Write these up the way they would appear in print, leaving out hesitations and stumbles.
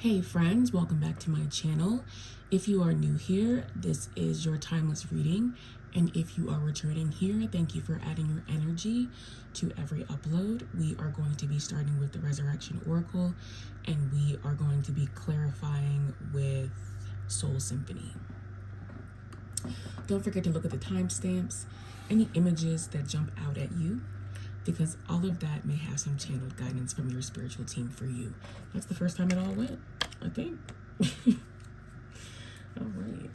Hey friends, welcome back to my channel. If you are new here, this is your timeless reading. And if you are returning here, thank you for adding your energy to every upload. We are going to be starting with the Resurrection Oracle, and we are going to be clarifying with Soul Symphony. Don't forget to look at the timestamps, any images that jump out at you, because all of that may have some channeled guidance from your spiritual team for you. That's the first time it all went, I think. All right.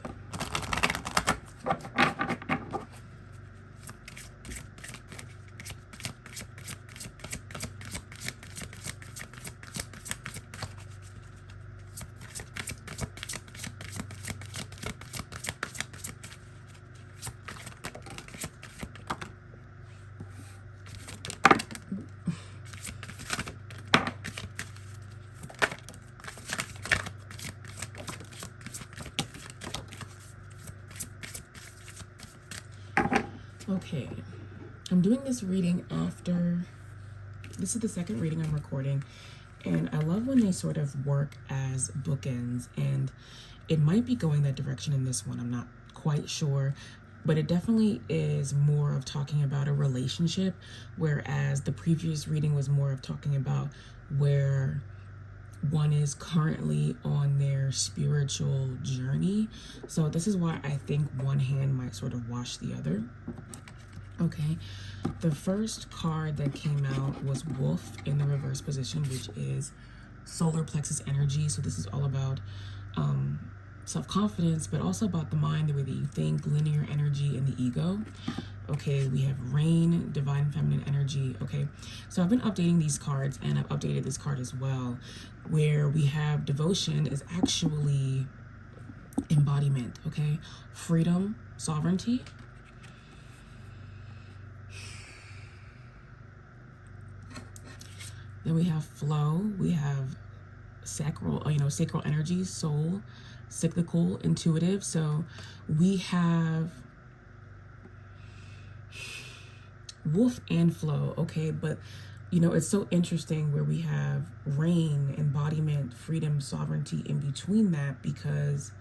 Okay, I'm doing this reading after, this is the second reading I'm recording, and I love when they sort of work as bookends, and it might be going that direction in this one, I'm not quite sure, but it definitely is more of talking about a relationship, whereas the previous reading was more of talking about where one is currently on their spiritual journey. So this is why I think one hand might sort of wash the other. Okay, the first card that came out was Wolf in the reverse position, which is solar plexus energy. So this is all about self-confidence, but also about the mind, the way that you think, linear energy, and the ego. Okay, we have Rain, divine feminine energy. Okay, so I've been updating these cards, and I've updated this card as well, where we have devotion is actually embodiment. Okay, freedom, sovereignty. Then we have flow, we have sacral, sacral energy, soul, cyclical, intuitive. So we have wolf and flow, okay? But, it's so interesting where we have rain, embodiment, freedom, sovereignty in between that, because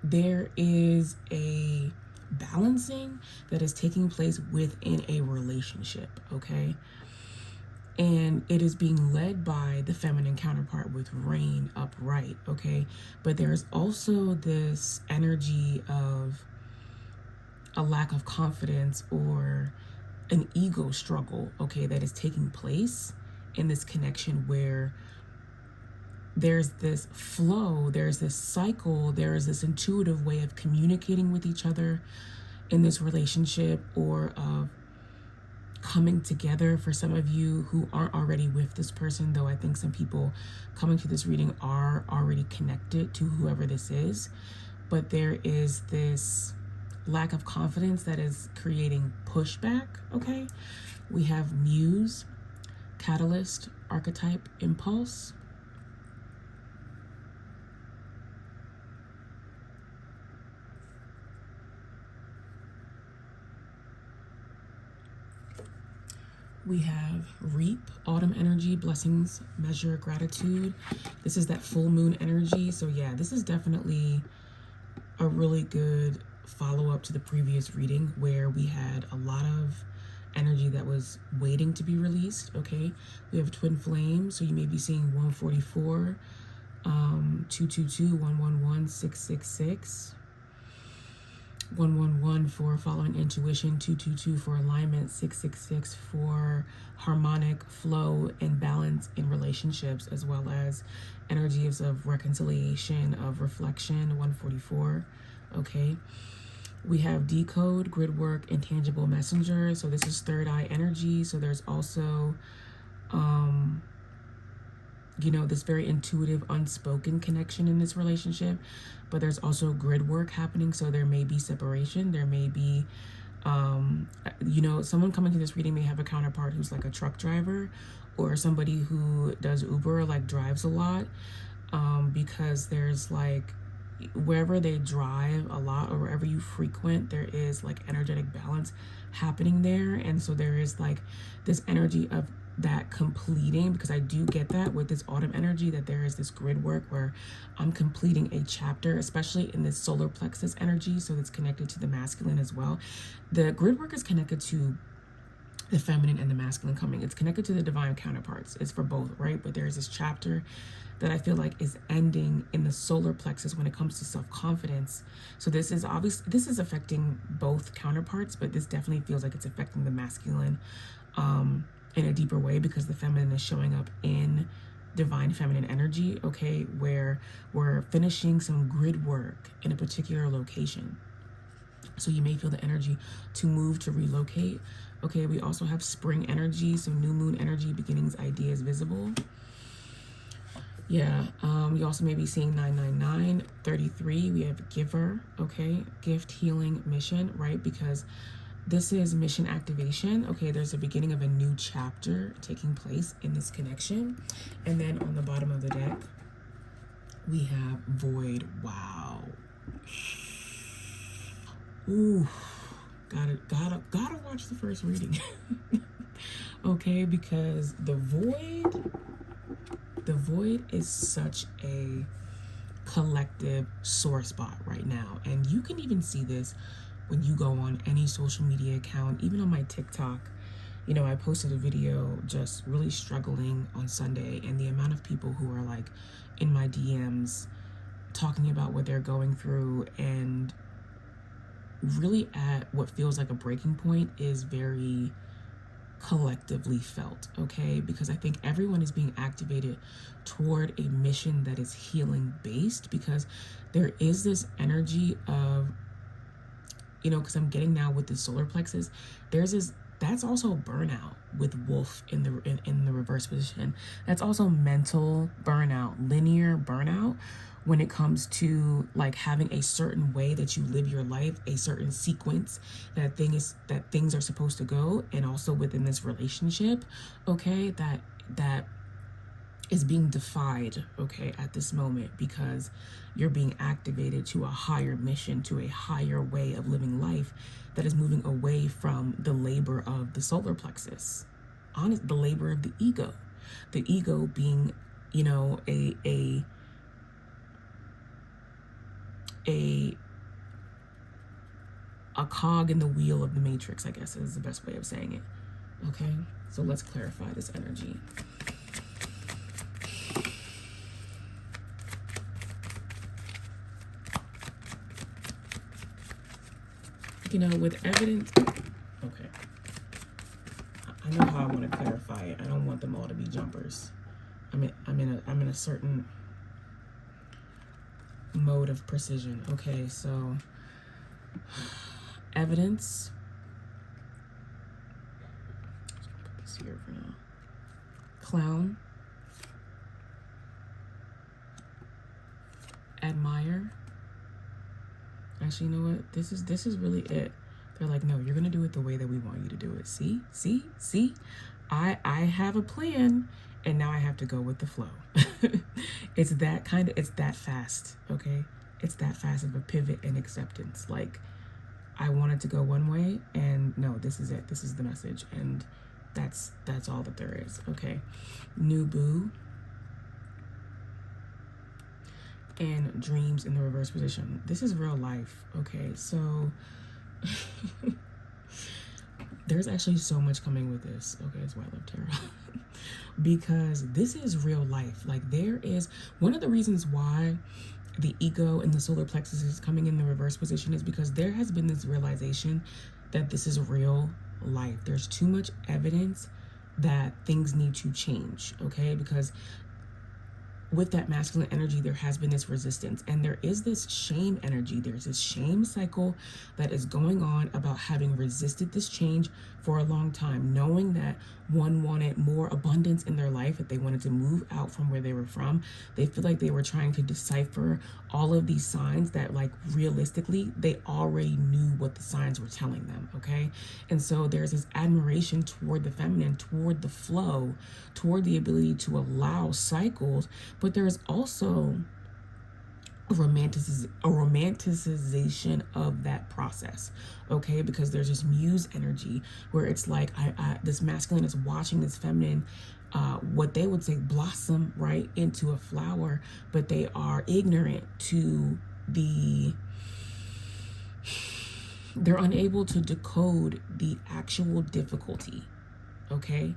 there is a balancing that is taking place within a relationship, okay? And it is being led by the feminine counterpart with Rain upright, okay? But there's also this energy of a lack of confidence or an ego struggle, okay, that is taking place in this connection, where there's this flow, there's this cycle, there is this intuitive way of communicating with each other in this relationship, or of coming together for some of you who aren't already with this person, though I think some people coming to this reading are already connected to whoever this is. But there is this lack of confidence that is creating pushback, okay? We have Muse, Catalyst, Archetype, Impulse. We have Reap, Autumn energy, blessings, measure, gratitude. This is that full moon energy. So yeah, this is definitely a really good follow-up to the previous reading, where we had a lot of energy that was waiting to be released, okay? We have twin flame, so you may be seeing 144, 222, 111, 666. 111 for following intuition, 222 for alignment, 666 for harmonic flow and balance in relationships, as well as energies of reconciliation, of reflection, 144. Okay, we have decode, grid work, intangible messenger. So this is third eye energy. So there's also this very intuitive, unspoken connection in this relationship, but there's also grid work happening. So there may be separation. There may be, someone coming to this reading may have a counterpart who's like a truck driver, or somebody who does Uber, like drives a lot, because there's like, wherever they drive a lot or wherever you frequent, there is like energetic balance happening there. And so there is like this energy of that completing, because I do get that with this autumn energy, that there is this grid work where I'm completing a chapter, especially in this solar plexus energy. So it's connected to the masculine as well. The grid work is connected to the feminine and the masculine coming. It's connected to the divine counterparts. It's for both, right? But there's this chapter that I feel like is ending in the solar plexus when it comes to self-confidence. So this is affecting both counterparts, but this definitely feels like it's affecting the masculine in a deeper way, because the feminine is showing up in divine feminine energy, okay, where we're finishing some grid work in a particular location. So you may feel the energy to move, to relocate. Okay, we also have spring energy, so new moon energy, beginnings, ideas, visible. Yeah, you also may be seeing 999, 33. We have giver, okay, gift, healing, mission, right? Because this is mission activation. Okay, there's a beginning of a new chapter taking place in this connection. And then on the bottom of the deck, we have void. Wow. Ooh, gotta watch the first reading. Okay, because the void is such a collective sore spot right now. And you can even see this when you go on any social media account, even on my TikTok. You know, I posted a video just really struggling on Sunday, and the amount of people who are like in my DMs talking about what they're going through and really at what feels like a breaking point is very collectively felt, okay? Because I think everyone is being activated toward a mission that is healing based, because there is this energy of, you know, because I'm getting now with the solar plexus, there's this, that's also burnout with wolf in the reverse position. That's also mental burnout, linear burnout, when it comes to like having a certain way that you live your life, a certain sequence that things are supposed to go, and also within this relationship, okay, that is being defied, okay, at this moment, because you're being activated to a higher mission, to a higher way of living life that is moving away from the labor of the solar plexus, the labor of the ego being, you know, a cog in the wheel of the matrix, I guess is the best way of saying it. Okay, so let's clarify this energy. You know, with evidence, okay, I know how I want to clarify it. I don't want them all to be jumpers. I'm in a certain mode of precision. Okay, so evidence. I'll put this here for now. Clown. Admire. Actually, you know what? This is really it. They're like, no, you're gonna do it the way that we want you to do it. See. I have a plan, and now I have to go with the flow. It's that fast, okay? It's that fast of a pivot and acceptance. Like, I wanted to go one way, and no, this is it. This is the message, and that's all that there is, okay? New boo. And dreams in the reverse position. This is real life, okay? So there's actually so much coming with this. Okay, that's why I love tarot. Because this is real life. Like, there is one of the reasons why the ego and the solar plexus is coming in the reverse position is because there has been this realization that this is real life. There's too much evidence that things need to change, okay? Because with that masculine energy, there has been this resistance, and there is this shame energy. There's this shame cycle that is going on about having resisted this change for a long time, knowing that one wanted more abundance in their life, that they wanted to move out from where they were from. They feel like they were trying to decipher all of these signs that, like, realistically, they already knew what the signs were telling them, okay? And so there's this admiration toward the feminine, toward the flow, toward the ability to allow cycles, but there's also romanticization of that process, okay? Because there's this muse energy where it's like this masculine is watching this feminine, what they would say blossom right into a flower, but they are ignorant to they're unable to decode the actual difficulty, okay?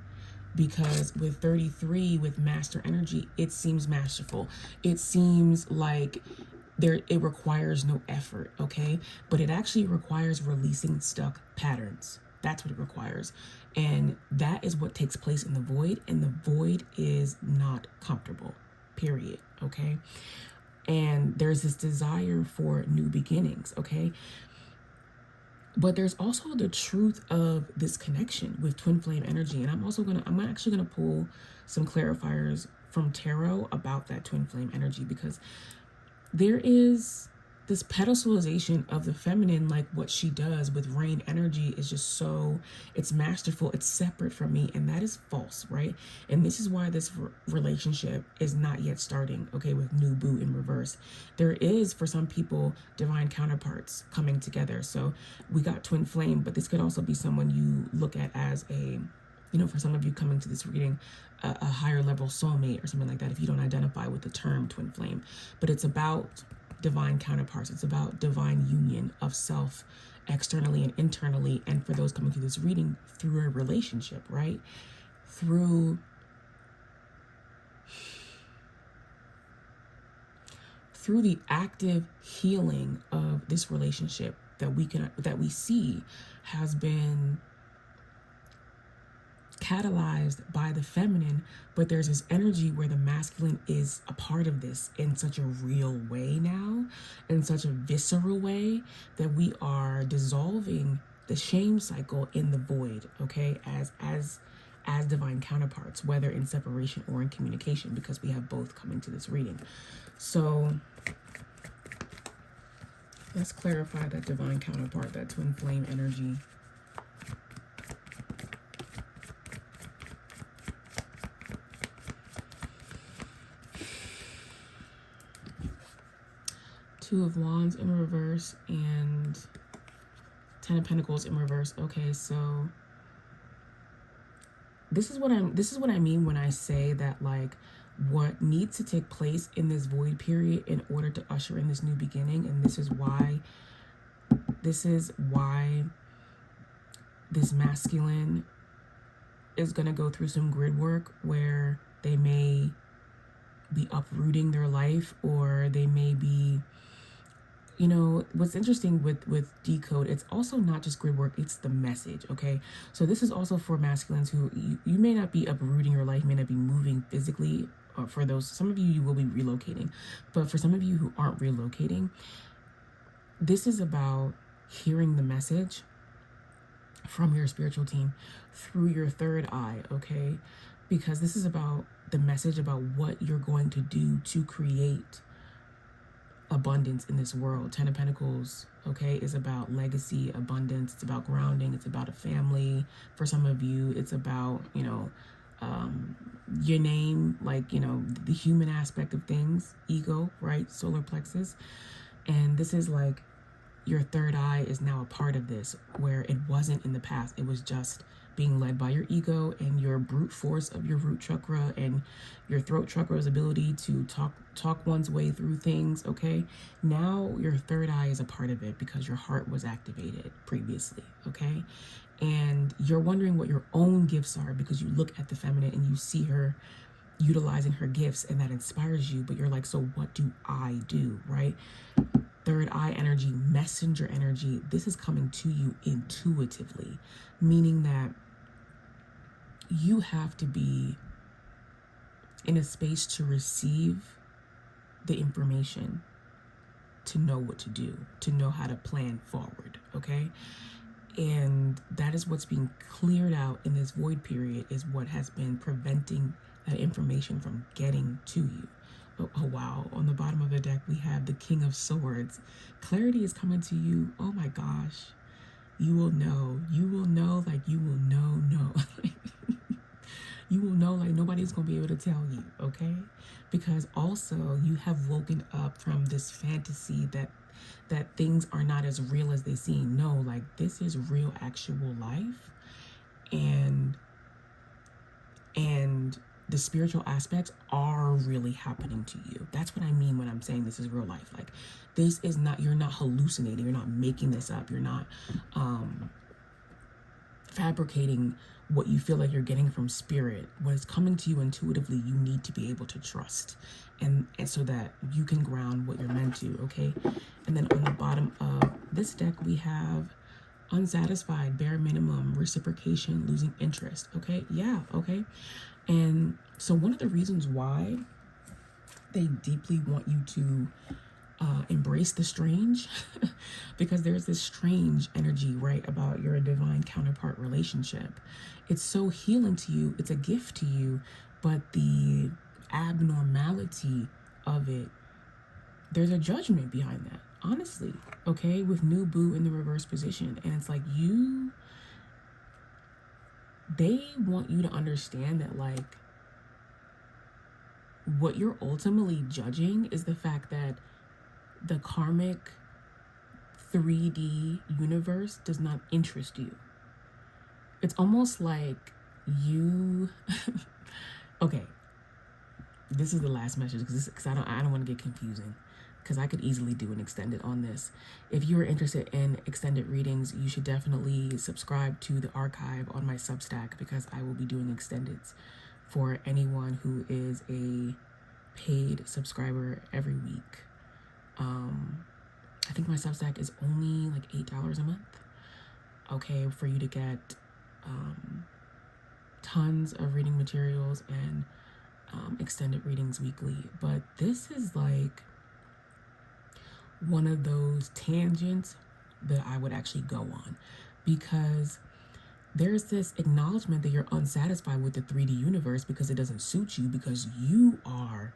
Because with 33, with master energy, it seems masterful. It seems like it requires no effort, okay? But it actually requires releasing stuck patterns. That's what it requires. And that is what takes place in the void. And the void is not comfortable, period, okay? And there's this desire for new beginnings, okay? But there's also the truth of this connection with twin flame energy. And I'm actually gonna pull some clarifiers from tarot about that twin flame energy, because there is this pedestalization of the feminine, like what she does with rain energy is just so, it's masterful, it's separate from me, and that is false, right? And this is why this relationship is not yet starting, okay, with new boo in reverse. There is, for some people, divine counterparts coming together. So we got twin flame, but this could also be someone you look at as a, for some of you coming to this reading, a higher level soulmate or something like that, if you don't identify with the term twin flame. But it's about divine counterparts. It's about divine union of self externally and internally. And for those coming through this reading, through a relationship, right? Through the active healing of this relationship that we see has been catalyzed by the feminine, but there's this energy where the masculine is a part of this in such a real way now, in such a visceral way, that we are dissolving the shame cycle in the void, okay, as divine counterparts, whether in separation or in communication, because we have both coming to this reading. So let's clarify that divine counterpart, that twin flame energy. Two of Wands in reverse and Ten of Pentacles in reverse. Okay, so this is what I mean when I say that, like, what needs to take place in this void period in order to usher in this new beginning, and this is why this masculine is going to go through some grid work where they may be uprooting their life, or they may be, what's interesting with decode, it's also not just grid work, it's the message, okay? So this is also for masculines who you may not be uprooting your life, may not be moving physically, or for those, some of you will be relocating, but for some of you who aren't relocating, this is about hearing the message from your spiritual team through your third eye, okay? Because this is about the message about what you're going to do to create abundance in this world. Ten of Pentacles, okay, is about legacy, abundance. It's about grounding. It's about a family. For some of you, it's about, your name, like, the human aspect of things, ego, right? Solar plexus. And this is like your third eye is now a part of this, where it wasn't in the past. It was just being led by your ego and your brute force of your root chakra and your throat chakra's ability to talk one's way through things, okay? Now your third eye is a part of it because your heart was activated previously, okay? And you're wondering what your own gifts are because you look at the feminine and you see her utilizing her gifts, and that inspires you, but you're like, so what do I do, right? Third eye energy, messenger energy, this is coming to you intuitively, meaning that you have to be in a space to receive the information, to know what to do, to know how to plan forward, okay? And that is what's being cleared out in this void period, is what has been preventing that information from getting to you. Oh, wow. On the bottom of the deck, we have the King of Swords. Clarity is coming to you. Oh my gosh. You will know. You will know, like you will know. you will know like nobody's gonna be able to tell you, okay? Because also you have woken up from this fantasy that things are not as real as they seem. No, like this is real actual life, and the spiritual aspects are really happening to you. That's what I mean when I'm saying this is real life. Like this is not, you're not hallucinating, you're not making this up, you're not fabricating what you feel like you're getting from spirit. What is coming to you intuitively, you need to be able to trust, and so that you can ground what you're meant to, okay? And then on the bottom of this deck we have unsatisfied, bare minimum, reciprocation, losing interest, okay? Yeah, okay. And so one of the reasons why they deeply want you to embrace the strange because there's this strange energy, right, about your divine counterpart relationship. It's so healing to you, it's a gift to you, but the abnormality of it, there's a judgment behind that, honestly, okay, with new boo in the reverse position. And it's like they want you to understand that like what you're ultimately judging is the fact that the karmic 3D universe does not interest you. It's almost like you okay, this is the last message because I don't want to get confusing, because I could easily do an extended on this. If you are interested in extended readings, you should definitely subscribe to the archive on my Substack, because I will be doing extendeds for anyone who is a paid subscriber every week. I think my Substack is only like $8 a month, okay, for you to get tons of reading materials and extended readings weekly. But this is like one of those tangents that I would actually go on, because there's this acknowledgement that you're unsatisfied with the 3D universe because it doesn't suit you, because you are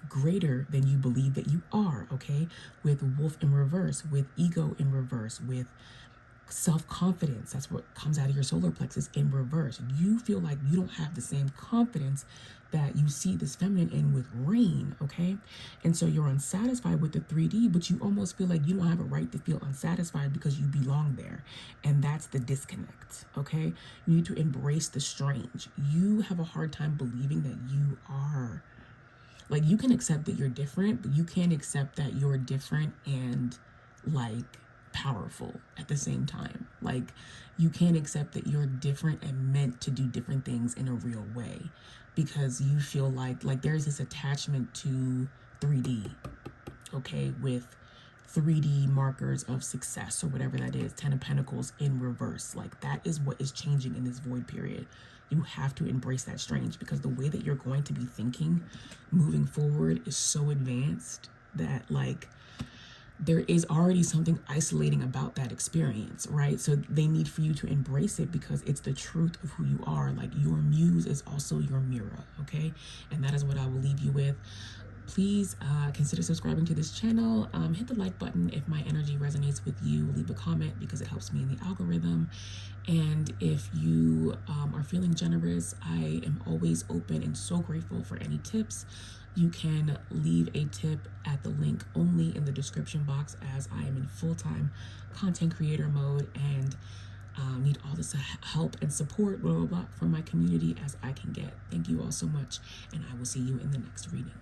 greater than you believe that you are, okay? With wolf in reverse, with ego in reverse, with self-confidence, that's what comes out of your solar plexus in reverse. You feel like you don't have the same confidence that you see this feminine in with rain, okay? And so you're unsatisfied with the 3D, but you almost feel like you don't have a right to feel unsatisfied because you belong there. And that's the disconnect, okay? You need to embrace the strange. You have a hard time believing that you are, like, you can accept that you're different, but you can't accept that you're different and like powerful at the same time. Like, you can't accept that you're different and meant to do different things in a real way, because you feel like there's this attachment to 3D, okay, with 3D markers of success or whatever that is, 10 of Pentacles in reverse. Like, that is what is changing in this void period. You have to embrace that strange, because the way that you're going to be thinking moving forward is so advanced that like there is already something isolating about that experience, right? So they need for you to embrace it, because it's the truth of who you are. Like, your muse is also your mirror, okay? And that is what I will leave you with. Please consider subscribing to this channel. Hit the like button if my energy resonates with you. Leave a comment, because it helps me in the algorithm. And if you are feeling generous, I am always open and so grateful for any tips. You can leave a tip at the link only in the description box, as I am in full-time content creator mode and need all this help and support, blah, blah, blah, from my community as I can get. Thank you all so much, and I will see you in the next reading.